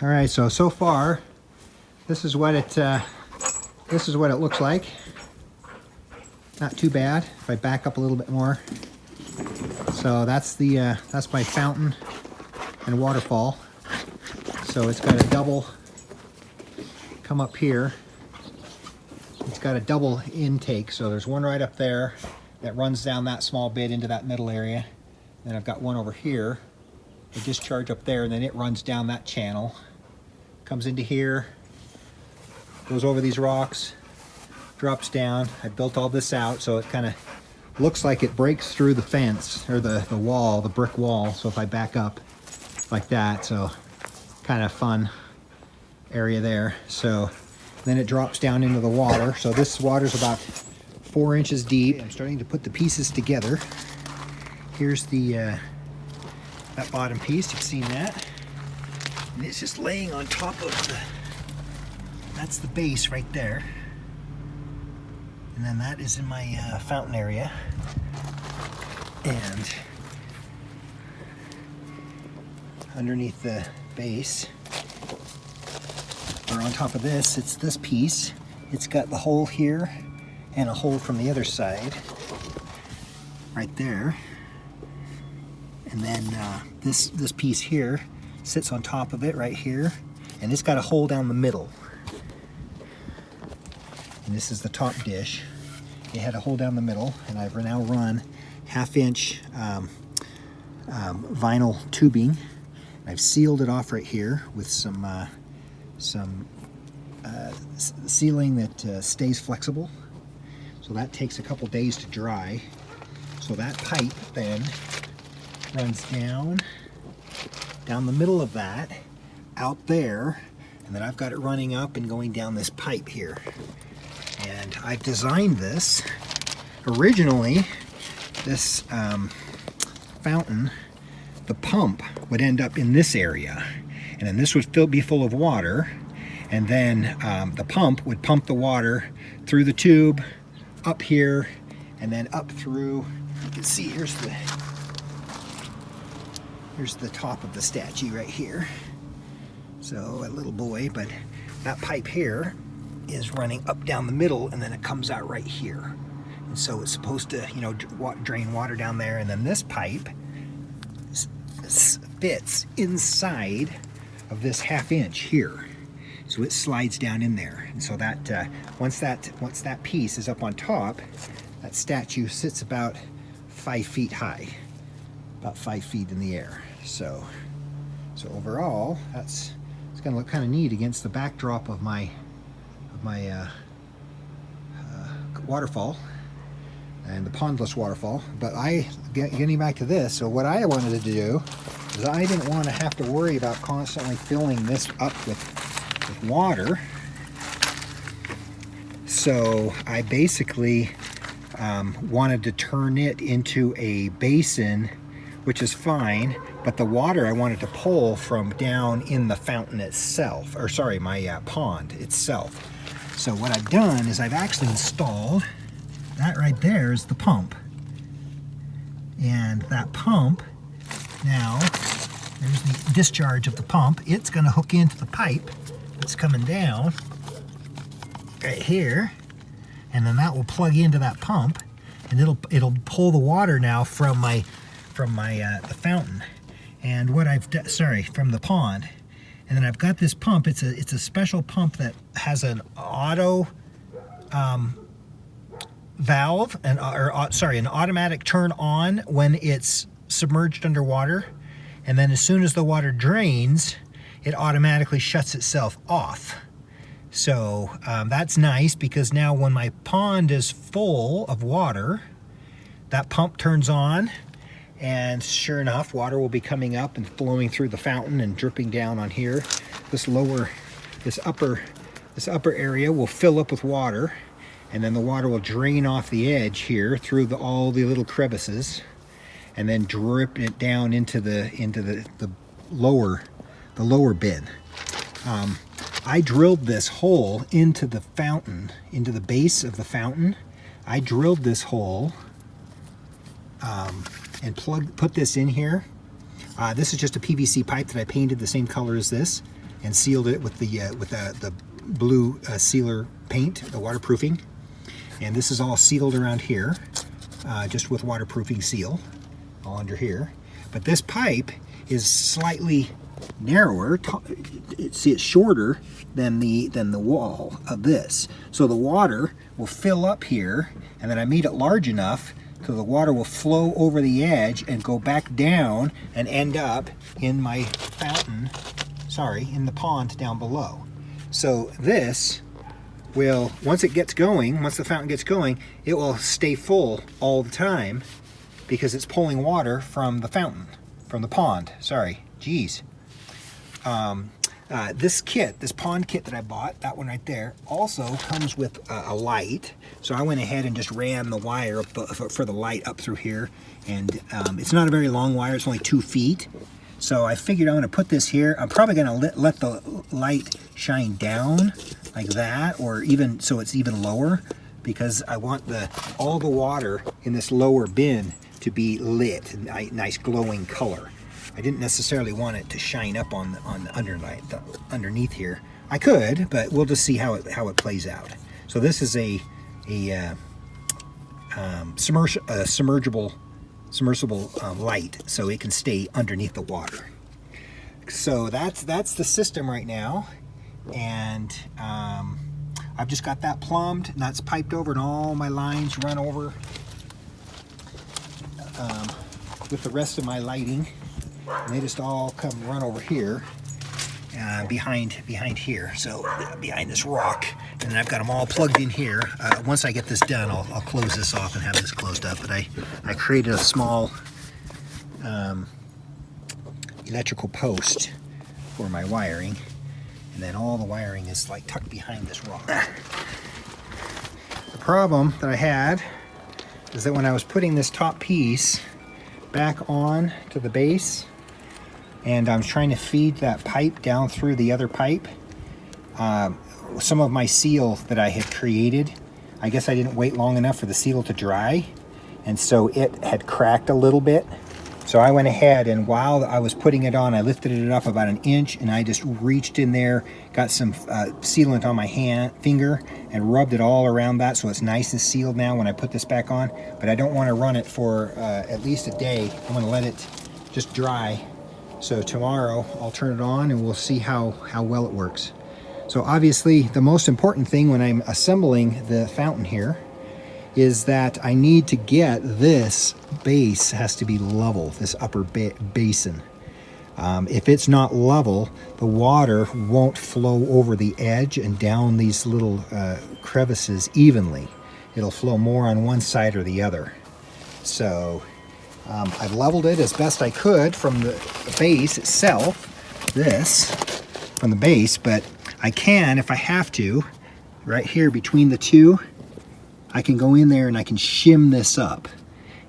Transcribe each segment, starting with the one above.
All right, so far, this is what it looks like. Not too bad. If I back up a little bit more, so that's my fountain and waterfall. So it's got a double. Come up here. It's got a double intake. So there's one right up there that runs down that small bit into that middle area. Then I've got one over here. I discharge up there, and then it runs down that channel. Comes into here, goes over these rocks, drops down. I built all this out so it kind of looks like it breaks through the fence or the wall, the brick wall. So if I back up like that, so kind of fun area there. So then it drops down into the water. So this water's about 4 inches deep. I'm starting to put the pieces together. Here's the that bottom piece, you've seen that. And it's just laying on top of that's the base right there. And then that is in my fountain area. And underneath the base, or on top of this, it's this piece. It's got the hole here and a hole from the other side, right there. And then this piece here sits on top of it right here, and it's got a hole down the middle. And this is the top dish. It had a hole down the middle, and I've now run 1/2 inch vinyl tubing. I've sealed it off right here with some sealing that stays flexible. So that takes a couple days to dry. So that pipe then runs down the middle of that, out there, and then I've got it running up and going down this pipe here. And I've designed this. Originally, this fountain, the pump would end up in this area, and then this would be full of water, and then the pump would pump the water through the tube, up here, and then up through. You can see here's the top of the statue right here. So a little boy, but that pipe here is running up down the middle, and then it comes out right here. And so it's supposed to, you know, drain water down there, and then this pipe fits inside of this 1/2 inch here. So it slides down in there. And so that once that piece is up on top, that statue sits about 5 feet high, about 5 feet in the air. So overall, it's going to look kind of neat against the backdrop of my waterfall and the pondless waterfall. But getting back to this, so what I wanted to do is I didn't want to have to worry about constantly filling this up with water. So I basically wanted to turn it into a basin, which is fine, but the water I wanted to pull from down in the fountain itself, or sorry, my pond itself. So what I've done is I've actually installed, that right there is the pump. And that pump, now, there's the discharge of the pump. It's gonna hook into the pipe that's coming down right here, and then that will plug into that pump, and it'll pull the water now from the fountain, and what I've done, sorry, from the pond. And then I've got this pump. It's a special pump that has an auto valve, an automatic turn on when it's submerged underwater, and then as soon as the water drains, it automatically shuts itself off. So that's nice, because now when my pond is full of water, that pump turns on, and sure enough, water will be coming up and flowing through the fountain and dripping down on here. This upper area will fill up with water, and then the water will drain off the edge here through all the little crevices, and then drip it down into the lower bin. I drilled this hole into the fountain, into the base of the fountain. I drilled this hole and put this in here. This is just a PVC pipe that I painted the same color as this, and sealed it with the blue sealer paint, the waterproofing. And this is all sealed around here, just with waterproofing seal, all under here. But this pipe is slightly narrower. See, it's shorter than the wall of this. So the water will fill up here, and then I made it large enough so the water will flow over the edge and go back down and end up in my fountain, in the pond down below. So this will, once it gets going, once the fountain gets going, it will stay full all the time because it's pulling water from the fountain, from the pond, geez. This kit, this pond kit that I bought, that one right there, also comes with a light. So I went ahead and just ran the wire up for the light up through here. And it's not a very long wire, it's only 2 feet. So I figured I'm gonna put this here. I'm probably gonna let the light shine down like that, or even so it's even lower, because I want all the water in this lower bin to be lit, a nice glowing color. I didn't necessarily want it to shine up on the underneath here. I could, but we'll just see how it plays out. So this is a submersible light, so it can stay underneath the water. So that's the system right now, and I've just got that plumbed, and that's piped over, and all my lines run over with the rest of my lighting. And they just all run over here, behind here, so behind this rock. And then I've got them all plugged in here. Once I get this done, I'll close this off and have this closed up. But I created a small electrical post for my wiring, and then all the wiring is like tucked behind this rock. The problem that I had is that when I was putting this top piece back on to the base, and I'm trying to feed that pipe down through the other pipe, some of my seal that I had created, I guess I didn't wait long enough for the seal to dry, and so it had cracked a little bit. So I went ahead, and while I was putting it on, I lifted it up about 1 inch, and I just reached in there, got some sealant on my finger, and rubbed it all around that so it's nice and sealed now when I put this back on. But I don't want to run it for at least a day. I'm going to let it just dry. So tomorrow I'll turn it on and we'll see how well it works. So obviously the most important thing when I'm assembling the fountain here is that I need to get this base has to be level, this upper basin. If it's not level, the water won't flow over the edge and down these little crevices evenly. It'll flow more on one side or the other. So I've leveled it as best I could from the base itself, from the base, but I can, if I have to, right here between the two, I can go in there and I can shim this up,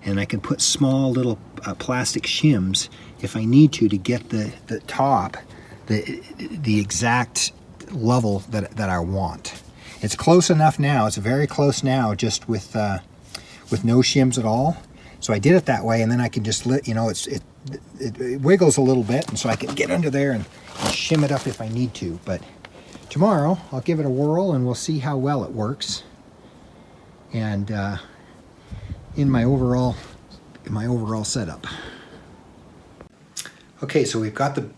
and I can put small little plastic shims if I need to get the top, the exact level that I want. It's close enough now, it's very close now, just with no shims at all. So I did it that way, and then I can just it wiggles a little bit, and so I can get under there and shim it up if I need to. But tomorrow I'll give it a whirl and we'll see how well it works. And in my overall setup. Okay, so we've got the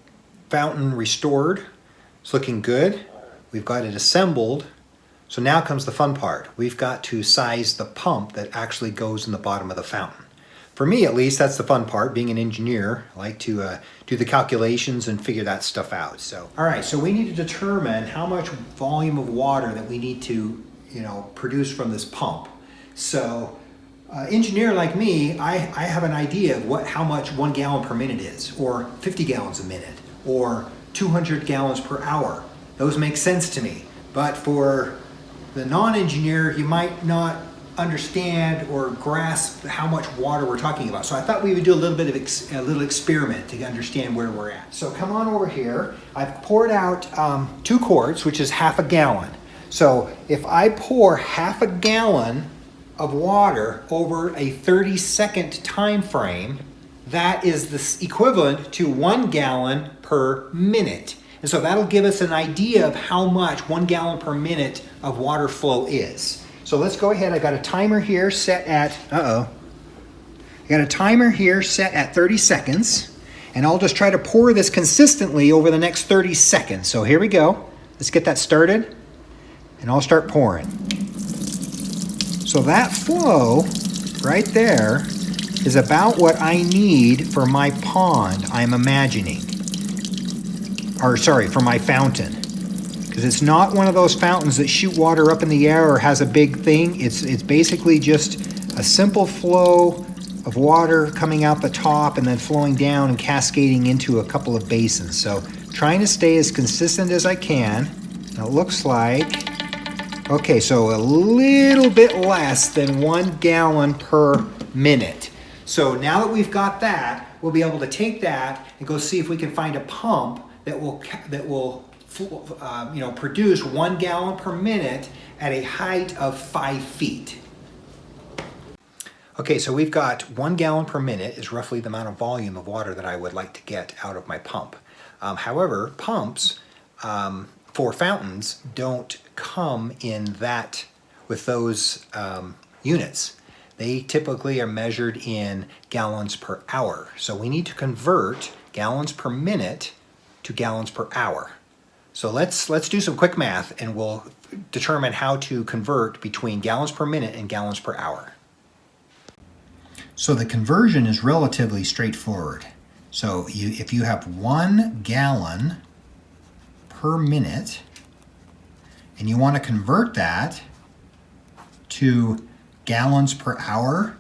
fountain restored. It's looking good. We've got it assembled. So now comes the fun part. We've got to size the pump that actually goes in the bottom of the fountain. For me, at least, that's the fun part. Being an engineer, I like to do the calculations and figure that stuff out. So, all right, so we need to determine how much volume of water that we need to, produce from this pump. So, engineer like me, I have an idea of how much 1 gallon per minute is, or 50 gallons a minute, or 200 gallons per hour. Those make sense to me. But for the non-engineer, you might not understand or grasp how much water we're talking about. So I thought we would do a little bit of a little experiment to understand where we're at. So come on over here. I've poured out 2 quarts, which is half a gallon. So if I pour half a gallon of water over a 30-second time frame, that is the equivalent to 1 gallon per minute. And so that'll give us an idea of how much 1 gallon per minute of water flow is. So let's go ahead. I got a timer here set at, I got a timer here set at 30 seconds. And I'll just try to pour this consistently over the next 30 seconds. So here we go. Let's get that started. And I'll start pouring. So that flow right there is about what I need for my pond, I'm imagining. Or sorry, for my fountain. Because it's not one of those fountains that shoot water up in the air or has a big thing. It's basically just a simple flow of water coming out the top and then flowing down and cascading into a couple of basins. So trying to stay as consistent as I can. And it looks like, okay, so a little bit less than 1 gallon per minute. So now that we've got that, we'll be able to take that and go see if we can find a pump that will produce 1 gallon per minute at a height of 5 feet. Okay, so we've got 1 gallon per minute is roughly the amount of volume of water that I would like to get out of my pump. However, pumps for fountains don't come in that with those units. They typically are measured in gallons per hour. So we need to convert gallons per minute to gallons per hour. So let's do some quick math and we'll determine how to convert between gallons per minute and gallons per hour. So the conversion is relatively straightforward. So if you have 1 gallon per minute and you want to convert that to gallons per hour,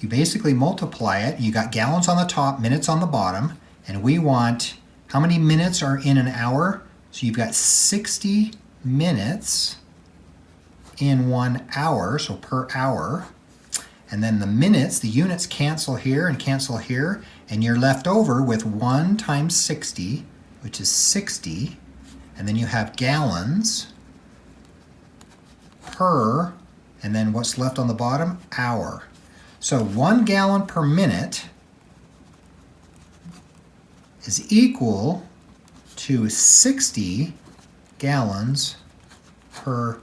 you basically multiply it. You got gallons on the top, minutes on the bottom, and we want, how many minutes are in an hour? So you've got 60 minutes in 1 hour, so per hour. And then the minutes, the units cancel here, and you're left over with 1 times 60, which is 60. And then you have gallons per, and then what's left on the bottom? Hour. So 1 gallon per minute is equal to 60 gallons per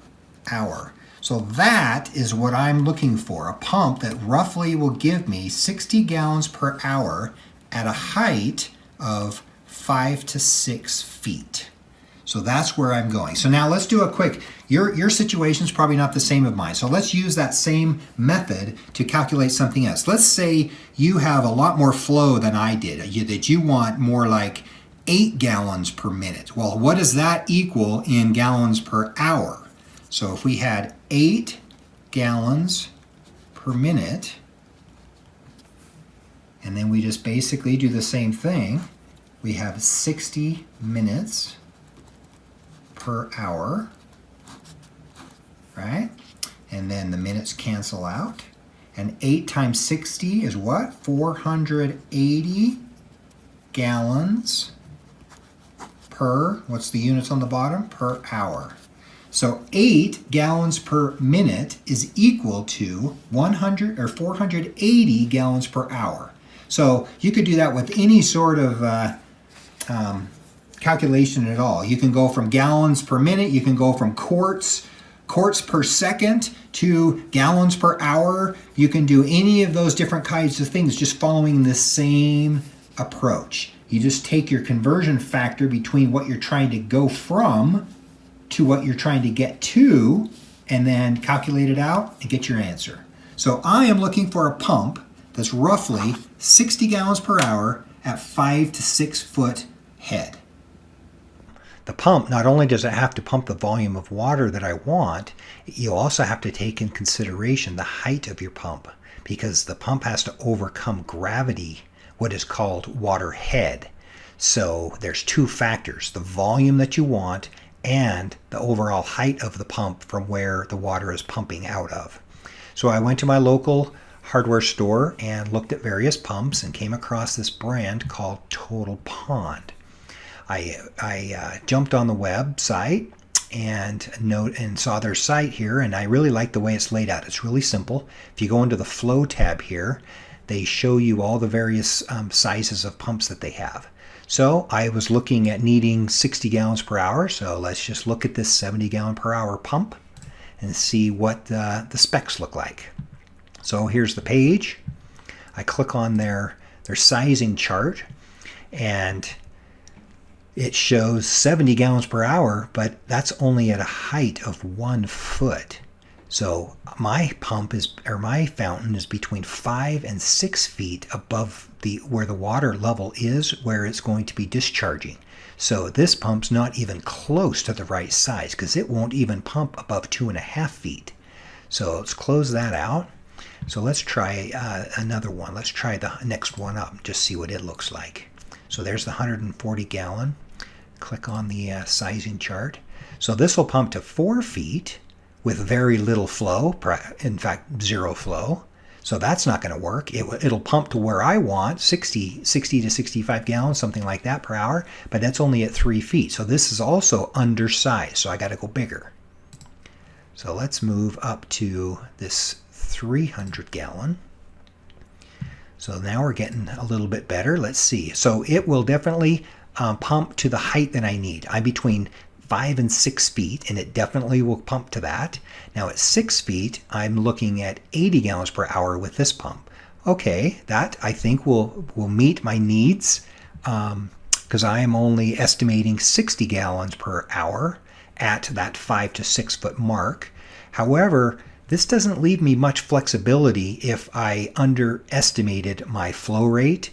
hour. So that is what I'm looking for, a pump that roughly will give me 60 gallons per hour at a height of 5 to 6 feet. So that's where I'm going. So now let's do a quick, your situation is probably not the same as mine. So let's use that same method to calculate something else. Let's say you have a lot more flow than I did, that you want more like 8 gallons per minute. Well, what does that equal in gallons per hour? So if we had 8 gallons per minute, and then we just basically do the same thing, we have 60 minutes per hour, right? And then the minutes cancel out. And 8 times 60 is what? 480 gallons per, what's the units on the bottom? Per hour. So 8 gallons per minute is equal to 480 gallons per hour. So you could do that with any sort of calculation at all. You can go from gallons per minute, you can go from quarts per second to gallons per hour. You can do any of those different kinds of things just following the same approach. You just take your conversion factor between what you're trying to go from to what you're trying to get to, and then calculate it out and get your answer. So I am looking for a pump that's roughly 60 gallons per hour at 5 to 6 foot head. The pump, not only does it have to pump the volume of water that I want, you also have to take in consideration the height of your pump, because the pump has to overcome gravity, what is called water head. So there's 2 factors, the volume that you want and the overall height of the pump from where the water is pumping out of. So I went to my local hardware store and looked at various pumps and came across this brand called Total Pond. I jumped on the website and saw their site here, and I really like the way it's laid out. It's really simple. If you go into the flow tab here, they show you all the various sizes of pumps that they have. So I was looking at needing 60 gallons per hour. So let's just look at this 70 gallon per hour pump and see what the specs look like. So here's the page. I click on their sizing chart, and it shows 70 gallons per hour, but that's only at a height of 1 foot. So my fountain is between 5 and 6 feet above where the water level is, where it's going to be discharging. So this pump's not even close to the right size, because it won't even pump above 2.5 feet. So let's close that out. So let's try another one. Let's try the next one up, just see what it looks like. So there's the 140 gallon. Click on the sizing chart. So this will pump to 4 feet with very little flow, in fact 0 flow. So that's not going to work. It'll pump to where I want, 60 to 65 gallons, something like that per hour, but that's only at 3 feet. So this is also undersized, so I got to go bigger. So let's move up to this 300 gallon. So now we're getting a little bit better. Let's see. So it will definitely pump to the height that I need. I'm between 5 and 6 feet, and it definitely will pump to that. Now at 6 feet, I'm looking at 80 gallons per hour with this pump. Okay, that I think will meet my needs, because I am only estimating 60 gallons per hour at that 5 to 6 foot mark. However, this doesn't leave me much flexibility if I underestimated my flow rate.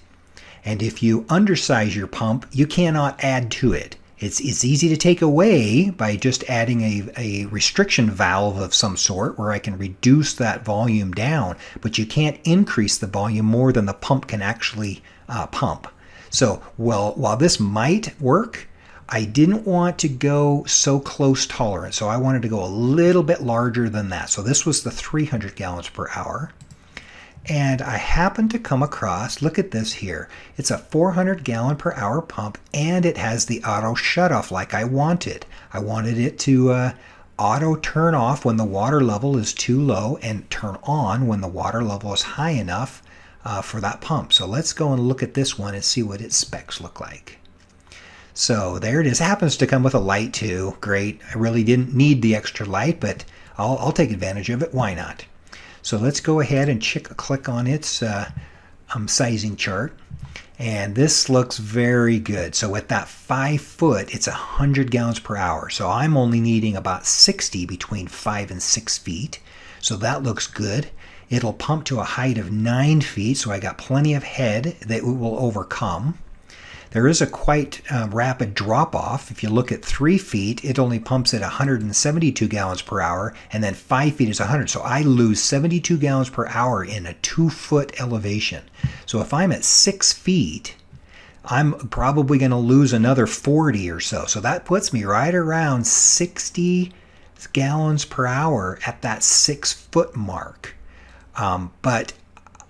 And if you undersize your pump, you cannot add to it. It's easy to take away by just adding a restriction valve of some sort where I can reduce that volume down, but you can't increase the volume more than the pump can actually pump. So while this might work, I didn't want to go so close tolerance, so I wanted to go a little bit larger than that. So this was the 300 gallons per hour. And I happened to come across, look at this here, it's a 400 gallon per hour pump, and it has the auto shutoff like I wanted. I wanted it to auto turn off when the water level is too low and turn on when the water level is high enough for that pump. So let's go and look at this one and see what its specs look like. So there it is. It happens to come with a light too. Great. I really didn't need the extra light, but I'll take advantage of it. Why not? So let's go ahead and click on its sizing chart. And this looks very good. So at that 5 foot, it's 100 gallons per hour. So I'm only needing about 60 between 5 and 6 feet. So that looks good. It'll pump to a height of 9 feet. So I got plenty of head that it will overcome. There is a quite rapid drop-off. If you look at 3 feet, it only pumps at 172 gallons per hour, and then 5 feet is 100. So I lose 72 gallons per hour in a 2-foot elevation. So if I'm at 6 feet, I'm probably going to lose another 40 or so. So that puts me right around 60 gallons per hour at that 6-foot mark. But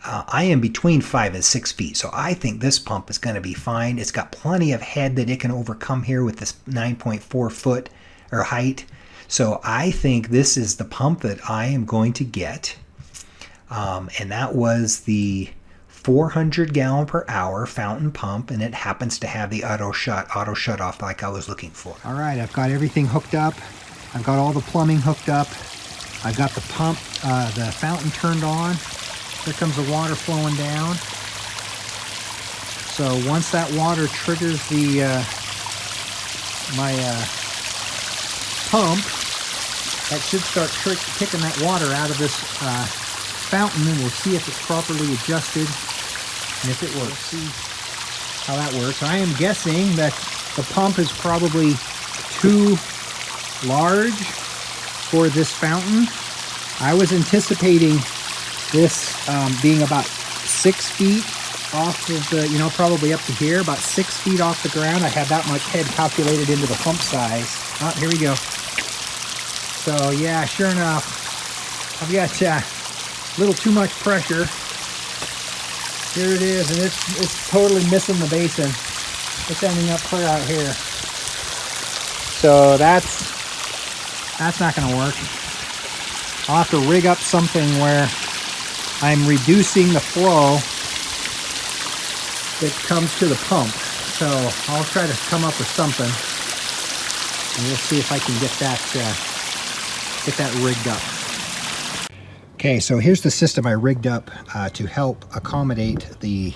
I am between 5 and 6 feet, so I think this pump is going to be fine. It's got plenty of head that it can overcome here with this 9.4 foot or height. So I think this is the pump that I am going to get. And that was the 400 gallon per hour fountain pump, and it happens to have the auto shut off like I was looking for. All right, I've got everything hooked up. I've got all the plumbing hooked up. I've got the pump, the fountain turned on. Here comes the water flowing down. So once that water triggers the my pump, that should start kicking that water out of this fountain, and we'll see if it's properly adjusted and if it works. We'll see how that works. I am guessing that the pump is probably too large for this fountain. I was anticipating this being about 6 feet off of the, probably up to here, about 6 feet off the ground. I had that much head calculated into the pump size. Oh, here we go. So yeah, sure enough, I've got a little too much pressure. Here it is, and it's totally missing the basin. It's ending up clear out here. So that's not going to work. I'll have to rig up something where I'm reducing the flow that comes to the pump. So I'll try to come up with something, and we'll see if I can get that rigged up. Okay, so here's the system I rigged up to help accommodate the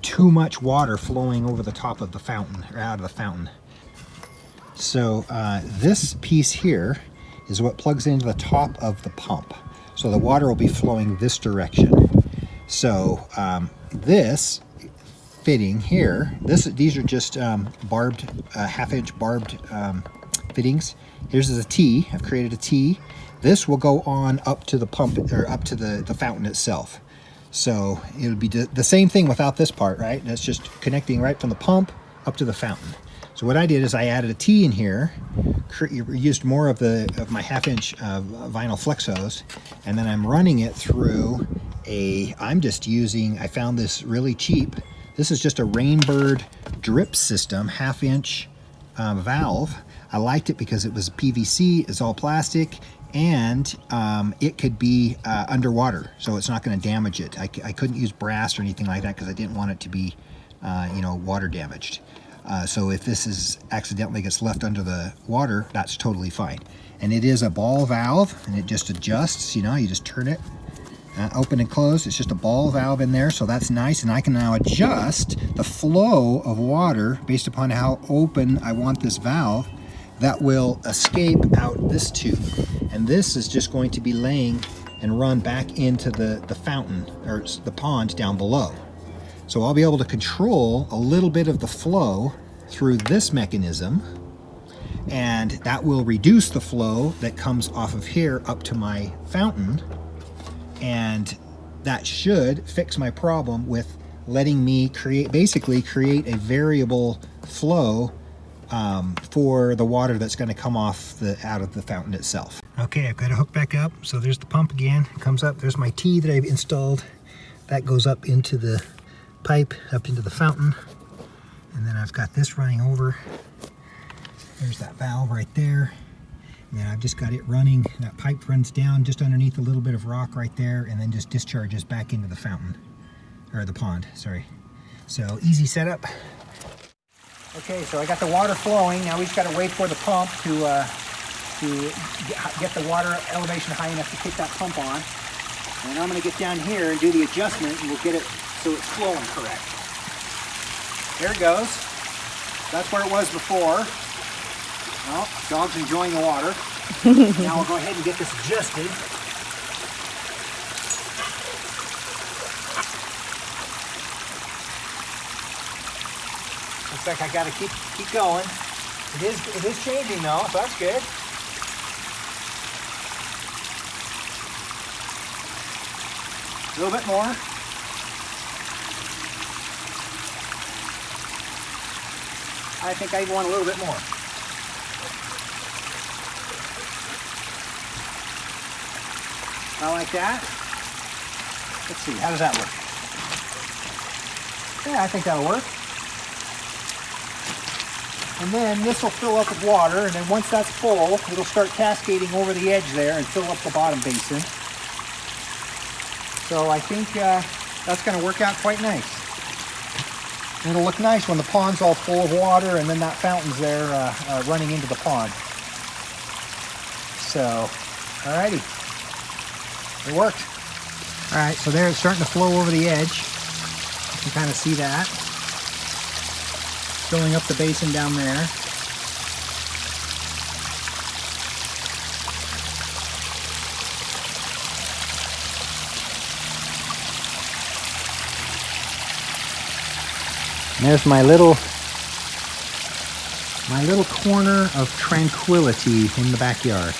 too much water flowing over the top of the fountain, or out of the fountain. So this piece here is what plugs into the top of the pump. So the water will be flowing this direction. So this fitting here, these are just barbed, half-inch barbed fittings. Here's a T. I've created a T. This will go on up to the pump, or up to the fountain itself. So it'll be the same thing without this part, right? That's just connecting right from the pump up to the fountain. So what I did is I added a T in here, used more of my half-inch vinyl flex hose, and then I'm running it through I found this really cheap. This is just a Rainbird drip system, half-inch valve. I liked it because it was PVC, it's all plastic, and it could be underwater, so it's not going to damage it. I couldn't use brass or anything like that because I didn't want it to be, water damaged. So if this accidentally gets left under the water, that's totally fine. And it is a ball valve, and it just adjusts. You just turn it, open and close. It's just a ball valve in there, so that's nice. And I can now adjust the flow of water based upon how open I want this valve that will escape out this tube. And this is just going to be laying and run back into the fountain, or the pond down below. So I'll be able to control a little bit of the flow through this mechanism, and that will reduce the flow that comes off of here up to my fountain, and that should fix my problem with letting me basically create a variable flow for the water that's going to come off out of the fountain itself. Okay, I've got to hook back up. So there's the pump again. It comes up. There's my T that I've installed. That goes up into the pipe, up into the fountain. And then I've got this running over. There's that valve right there. And then I've just got it running. That pipe runs down just underneath a little bit of rock right there, and then just discharges back into the fountain, or the pond, sorry. So easy setup. Okay, so I got the water flowing. Now we just got to wait for the pump to get the water elevation high enough to kick that pump on. And I'm going to get down here and do the adjustment, and we'll get it so it's flowing correct. There it goes. That's where it was before. Well, dog's enjoying the water. Now we'll go ahead and get this adjusted. Looks like I got to keep going. It is changing though, so that's good. A little bit more. I think I want a little bit more. I like that. Let's see, how does that work? Yeah, I think that'll work. And then this will fill up with water, and then once that's full, it'll start cascading over the edge there and fill up the bottom basin. So I think that's going to work out quite nice. It'll look nice when the pond's all full of water and then that fountain's there running into the pond. So, alrighty. It worked. Alright, so there it's starting to flow over the edge. You can kind of see that. Filling up the basin down there. And there's my little corner of tranquility in the backyard.